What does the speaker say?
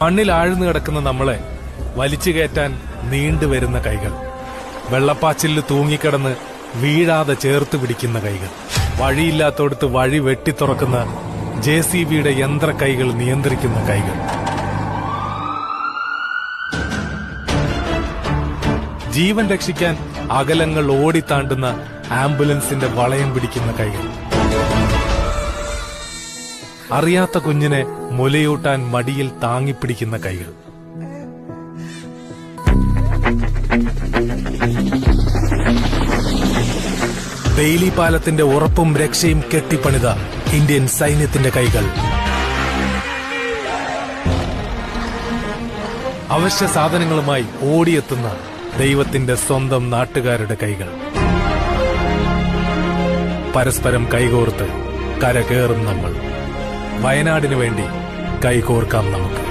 മണ്ണിൽ ആഴ്ന്നു കിടക്കുന്ന നമ്മളെ വലിച്ചു കയറ്റാൻ നീണ്ടുവരുന്ന കൈകൾ, വെള്ളപ്പാച്ചിലിൽ തൂങ്ങിക്കിടന്ന് വീഴാതെ ചേർത്ത് പിടിക്കുന്ന കൈകൾ, വഴിയില്ലാത്തോടത്ത് വഴി വെട്ടിത്തുറക്കുന്ന JCBയുടെ യന്ത്ര കൈകൾ നിയന്ത്രിക്കുന്ന കൈകൾ, ജീവൻ രക്ഷിക്കാൻ അകലങ്ങൾ ഓടിത്താണ്ടുന്ന ആംബുലൻസിന്റെ വളയം പിടിക്കുന്ന കൈകൾ, അറിയാത്ത കുഞ്ഞിനെ മുലയൂട്ടാൻ മടിയിൽ താങ്ങിപ്പിടിക്കുന്ന കൈകൾ. ബെയിലി പാലത്തിന്റെ ഉറപ്പും രക്ഷയും കെട്ടിപ്പണിത ഇന്ത്യൻ സൈന്യത്തിന്റെ കൈകൾ, അവശ്യ സാധനങ്ങളുമായി ഓടിയെത്തുന്ന ദൈവത്തിന്റെ സ്വന്തം നാട്ടുകാരുടെ കൈകൾ. പരസ്പരം കൈകോർത്ത് കരകയറും നമ്മൾ. വയനാടിനു വേണ്ടി കൈകോർക്കാം നമുക്ക്.